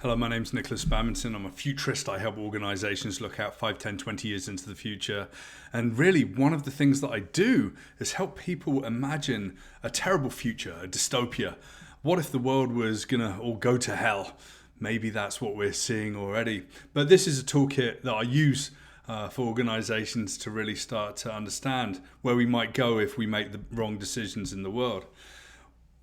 Hello, my name's Nikolas Badminton. I'm a futurist. I help organizations look out 5, 10, 20 years into the future. And really, one of the things that I do is help people imagine a terrible future, a dystopia. What if the world was going to all go to hell? Maybe that's what we're seeing already. But this is a toolkit that I use for organizations to really start to understand where we might go if we make the wrong decisions in the world.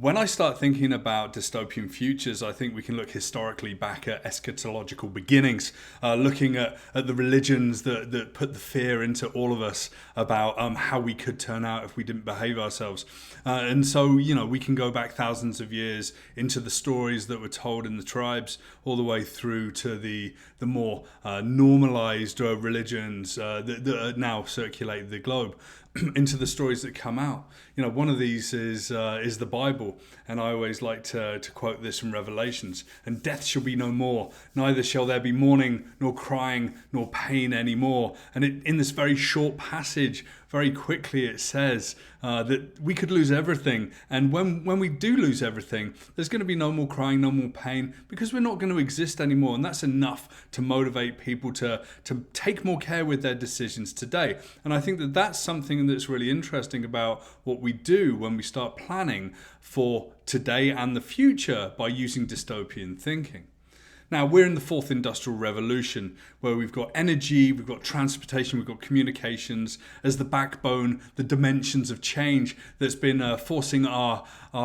When I start thinking about dystopian futures, I think we can look historically back at eschatological beginnings, looking at the religions that put the fear into all of us about how we could turn out if we didn't behave ourselves. And so, we can go back thousands of years into the stories that were told in the tribes, all the way through to the more normalized religions that now circulate the globe. Into the stories that come out. One of these is the Bible, and I always like to quote this from Revelations. And death shall be no more, neither shall there be mourning, nor crying, nor pain anymore. And in this very short passage, very quickly it says that we could lose everything. And when we do lose everything, there's going to be no more crying, no more pain, because we're not going to exist anymore. And that's enough to motivate people to take more care with their decisions today. And I think that that's something that's really interesting about what we do when we start planning for today and the future by using dystopian thinking. Now, we're in the fourth industrial revolution, where we've got energy, we've got transportation, we've got communications as the backbone, the dimensions of change that's been forcing our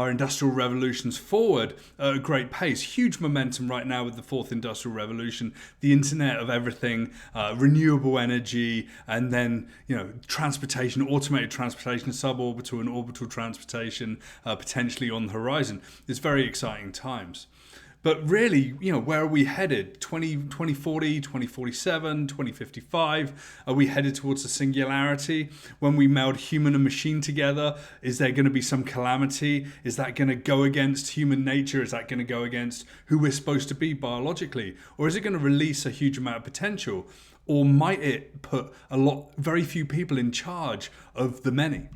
industrial revolutions forward at a great pace. Huge momentum right now with the fourth industrial revolution, the internet of everything, renewable energy, and then transportation, automated transportation, suborbital and orbital transportation, potentially on the horizon. It's very exciting times. But really, where are we headed? 2040, 2047, 2055? Are we headed towards a singularity? When we meld human and machine together, is there going to be some calamity? Is that going to go against human nature? Is that going to go against who we're supposed to be biologically? Or is it going to release a huge amount of potential? Or might it put very few people in charge of the many?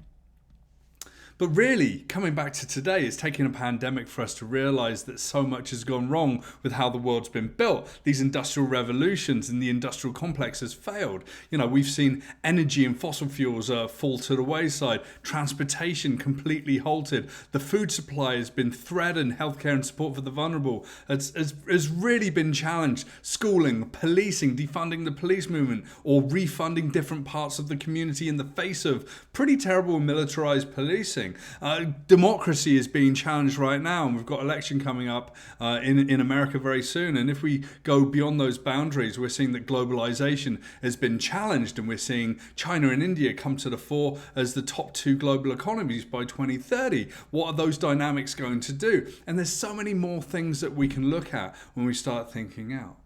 But really, coming back to today, it's taken a pandemic for us to realize that so much has gone wrong with how the world's been built. These industrial revolutions and the industrial complex has failed. We've seen energy and fossil fuels fall to the wayside, transportation completely halted, the food supply has been threatened, healthcare and support for the vulnerable has really been challenged. Schooling, policing, defunding the police movement, or refunding different parts of the community in the face of pretty terrible militarized policing. Democracy is being challenged right now, and we've got election coming up in America very soon. And if we go beyond those boundaries, we're seeing that globalization has been challenged, and we're seeing China and India come to the fore as the top two global economies by 2030. What are those dynamics going to do? And there's so many more things that we can look at when we start thinking out.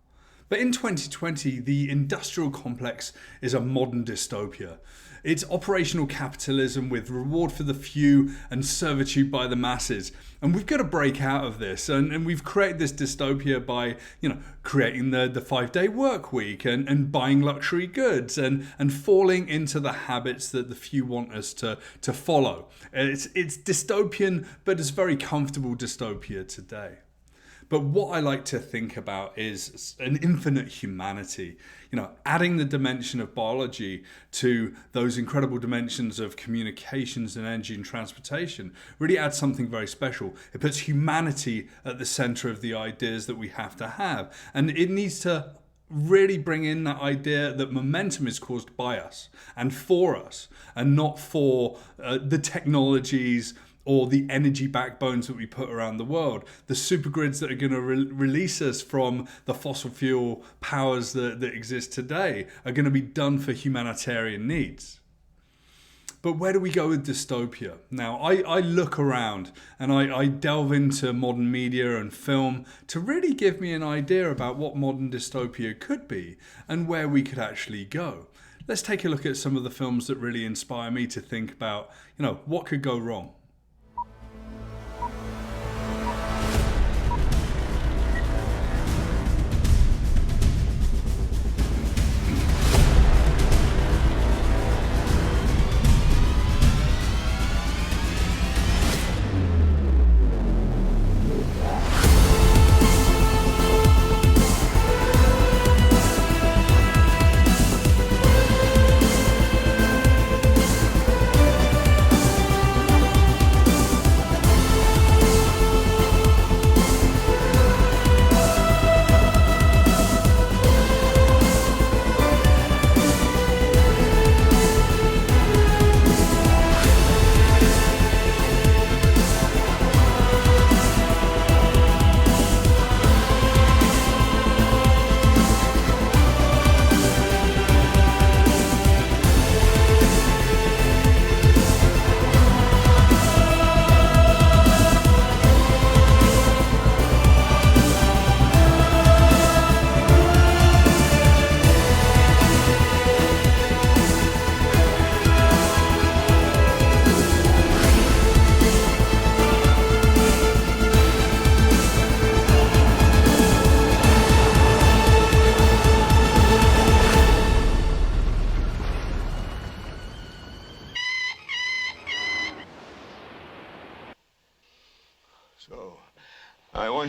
But in 2020, the industrial complex is a modern dystopia. It's operational capitalism with reward for the few and servitude by the masses. And we've got to break out of this. And we've created this dystopia by, creating the 5-day work week and buying luxury goods and falling into the habits that the few want us to follow. It's dystopian, but it's very comfortable dystopia today. But what I like to think about is an infinite humanity, adding the dimension of biology to those incredible dimensions of communications and energy and transportation really adds something very special. It puts humanity at the center of the ideas that we have to have. And it needs to really bring in that idea that momentum is caused by us and for us, and not for the technologies or the energy backbones that we put around the world. The supergrids that are going to release us from the fossil fuel powers that exist today are going to be done for humanitarian needs. But where do we go with dystopia? Now, I look around and I delve into modern media and film to really give me an idea about what modern dystopia could be and where we could actually go. Let's take a look at some of the films that really inspire me to think about, what could go wrong.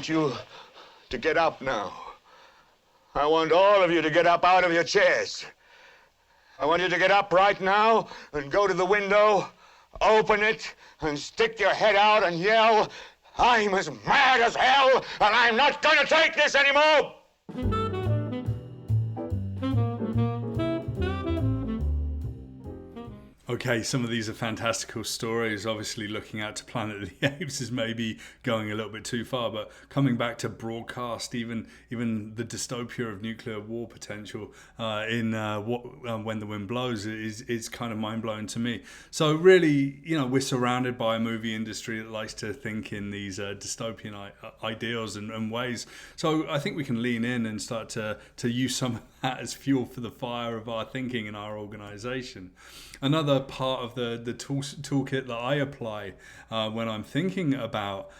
want you to get up now. I want all of you to get up out of your chairs. I want you to get up right now and go to the window, open it, and stick your head out and yell, "I'm as mad as hell, and I'm not going to take this anymore!" Okay, some of these are fantastical stories. Obviously, looking out to Planet of the Apes is maybe going a little bit too far, but coming back to broadcast, even the dystopia of nuclear war potential in When the Wind Blows is kind of mind-blowing to me. So really, we're surrounded by a movie industry that likes to think in these dystopian ideals and ways. So I think we can lean in and start to use some of that as fuel for the fire of our thinking in our organization. Another part of the toolkit that I apply when I'm thinking about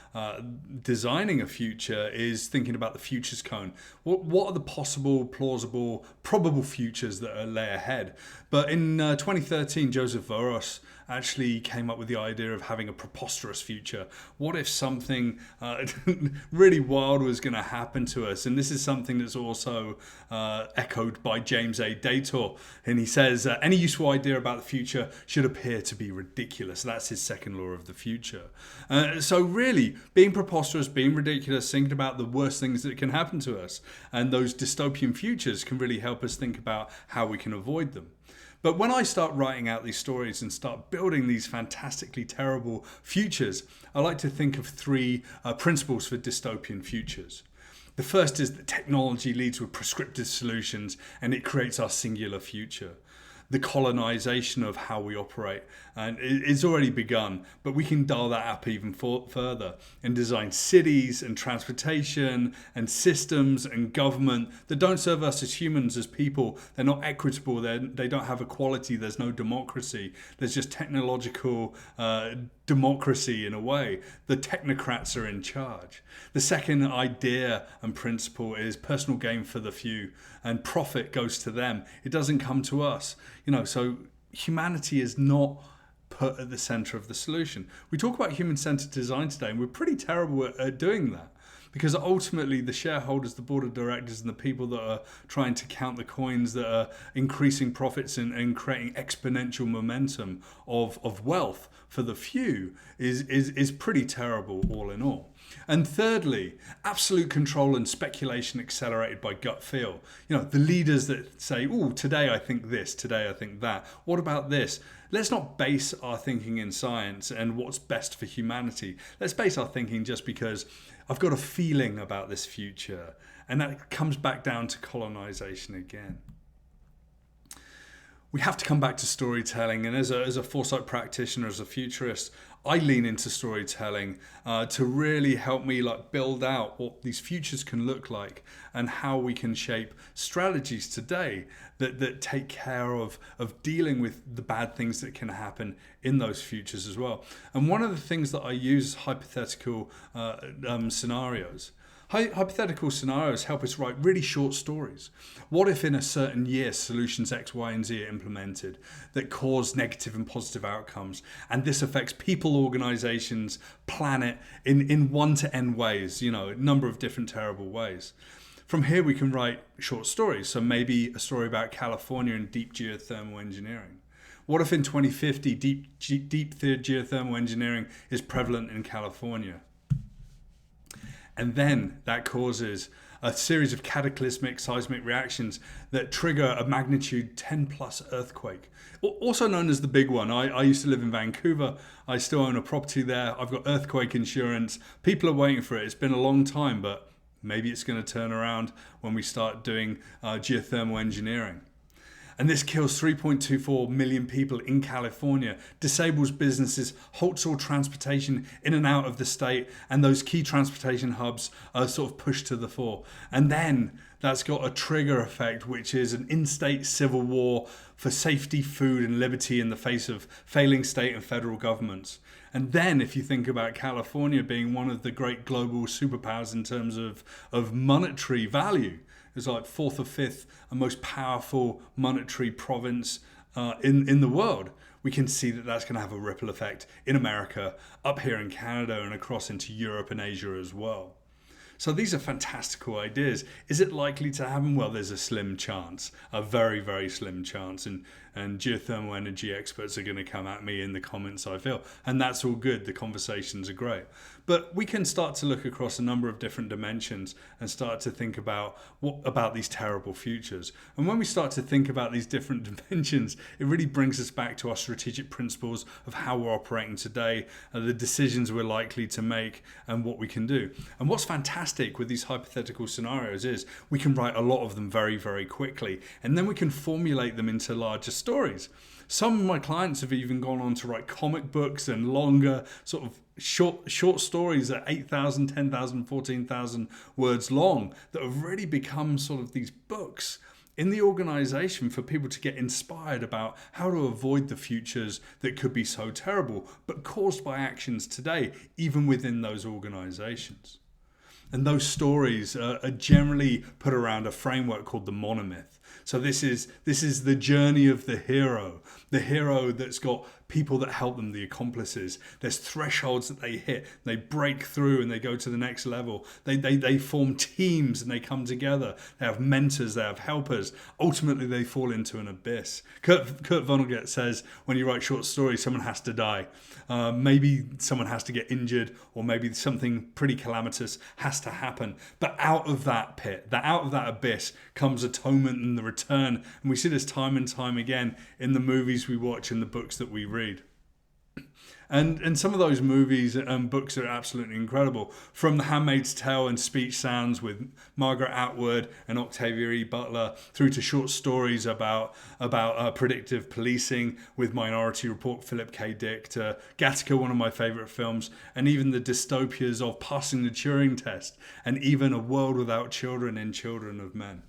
designing a future is thinking about the futures cone. What are the possible, plausible, probable futures that lay ahead? But in 2013, Joseph Voros actually came up with the idea of having a preposterous future. What if something really wild was going to happen to us? And this is something that's also echoed by James A. Dator. And he says, any useful idea about the future should appear to be ridiculous. That's his second law of the future. So really, being preposterous, being ridiculous, thinking about the worst things that can happen to us, and those dystopian futures can really help us think about how we can avoid them. But when I start writing out these stories and start building these fantastically terrible futures, I like to think of three principles for dystopian futures. The first is that technology leads with prescriptive solutions and it creates our singular future. The colonization of how we operate, and it's already begun, but we can dial that up even further and design cities and transportation and systems and government that don't serve us as humans, as people. They're not equitable, they don't have equality, there's no democracy, there's just technological democracy in a way. The technocrats are in charge. The second idea and principle is personal gain for the few, and profit goes to them. It doesn't come to us. So humanity is not put at the center of the solution. We talk about human-centered design today, and we're pretty terrible at doing that, because ultimately the shareholders, the board of directors, and the people that are trying to count the coins, that are increasing profits and creating exponential momentum of wealth for the few is pretty terrible all in all. And thirdly, absolute control and speculation accelerated by gut feel. The leaders that say, "Oh, today I think this, today I think that. What about this?" Let's not base our thinking in science and what's best for humanity. Let's base our thinking just because I've got a feeling about this future. And that comes back down to colonization again. We have to come back to storytelling, and as a foresight practitioner, as a futurist, I lean into storytelling to really help me build out what these futures can look like and how we can shape strategies today that take care of dealing with the bad things that can happen in those futures as well. And one of the things that I use is hypothetical scenarios. Hypothetical scenarios help us write really short stories. What if in a certain year solutions X, Y, and Z are implemented that cause negative and positive outcomes, and this affects people, organizations, planet in 1 to n ways, a number of different terrible ways. From here we can write short stories. So maybe a story about California and deep geothermal engineering. What if in 2050 deep geothermal engineering is prevalent in California? And then that causes a series of cataclysmic seismic reactions that trigger a magnitude 10 plus earthquake, also known as the big one. I used to live in Vancouver. I still own a property there. I've got earthquake insurance. People are waiting for it. It's been a long time, but maybe it's going to turn around when we start doing geothermal engineering. And this kills 3.24 million people in California, disables businesses, halts all transportation in and out of the state, and those key transportation hubs are sort of pushed to the fore. And then that's got a trigger effect, which is an in-state civil war for safety, food, and liberty in the face of failing state and federal governments. And then if you think about California being one of the great global superpowers in terms of monetary value, it's like fourth or fifth most powerful monetary province in the world. We can see that that's going to have a ripple effect in America, up here in Canada, and across into Europe and Asia as well. So these are fantastical ideas. Is it likely to happen? Well, there's a slim chance, a very, very slim chance. And geothermal energy experts are going to come at me in the comments, I feel. And that's all good. The conversations are great. But we can start to look across a number of different dimensions and start to think about what about these terrible futures. And when we start to think about these different dimensions, it really brings us back to our strategic principles of how we're operating today, the decisions we're likely to make, and what we can do. And what's fantastic with these hypothetical scenarios is we can write a lot of them very, very quickly, and then we can formulate them into larger stories. Some of my clients have even gone on to write comic books and longer sort of short stories at 8,000, 10,000, 14,000 words long that have really become sort of these books in the organization for people to get inspired about how to avoid the futures that could be so terrible, but caused by actions today, even within those organizations. And those stories are generally put around a framework called the Monomyth. So this is the journey of the hero that's got people that help them, the accomplices. There's thresholds that they hit, they break through and they go to the next level. They form teams and they come together. They have mentors, they have helpers. Ultimately, they fall into an abyss. Kurt Vonnegut says, when you write short stories, someone has to die. Maybe someone has to get injured, or maybe something pretty calamitous has to happen. But out of that pit, out of that abyss, comes atonement and the return. And we see this time and time again in the movies we watch and the books that we read. And some of those movies and books are absolutely incredible. From The Handmaid's Tale and Speech Sounds with Margaret Atwood and Octavia E. Butler, through to short stories about predictive policing with Minority Report, Philip K. Dick, to Gattaca, one of my favourite films, and even the dystopias of Passing the Turing Test, and even A World Without Children in Children of Men.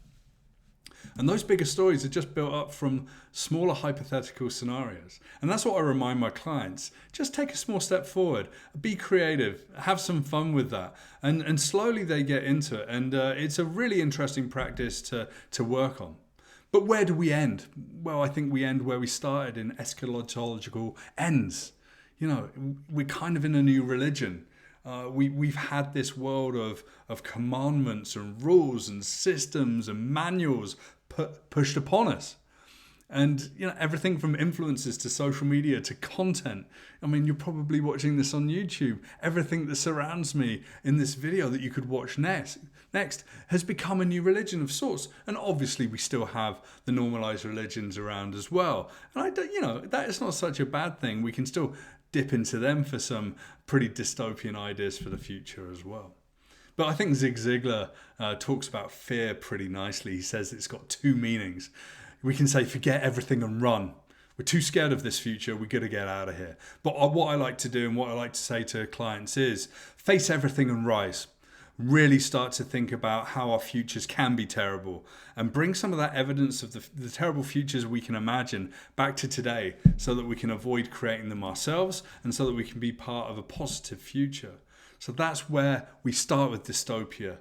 And those bigger stories are just built up from smaller hypothetical scenarios. And that's what I remind my clients. Just take a small step forward, be creative, have some fun with that. And slowly they get into it. And it's a really interesting practice to work on. But where do we end? Well, I think we end where we started, in eschatological ends. You know, we're kind of in a new religion. We've had this world of commandments and rules and systems and manuals pushed upon us. And, you know, everything from influencers to social media to content. I mean, you're probably watching this on YouTube. Everything that surrounds me in this video that you could watch next has become a new religion of sorts. And obviously we still have the normalized religions around as well. And that is not such a bad thing. We can still dip into them for some pretty dystopian ideas for the future as well. But I think Zig Ziglar talks about fear pretty nicely. He says it's got two meanings. We can say, forget everything and run. We're too scared of this future. We've got to get out of here. But what I like to do and what I like to say to clients is face everything and rise. Really start to think about how our futures can be terrible and bring some of that evidence of the terrible futures we can imagine back to today so that we can avoid creating them ourselves and so that we can be part of a positive future. So that's where we start with dystopia.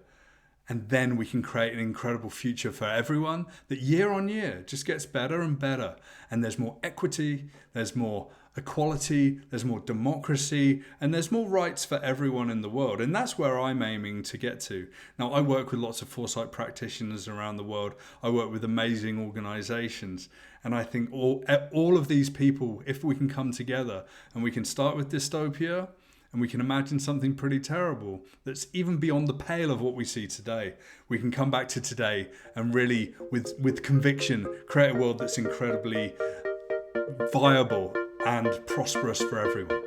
And then we can create an incredible future for everyone that year on year just gets better and better. And there's more equity, there's more equality, there's more democracy, and there's more rights for everyone in the world. And that's where I'm aiming to get to. Now, I work with lots of foresight practitioners around the world. I work with amazing organizations. And I think all of these people, if we can come together and we can start with dystopia, and we can imagine something pretty terrible that's even beyond the pale of what we see today. We can come back to today and really, with conviction, create a world that's incredibly viable and prosperous for everyone.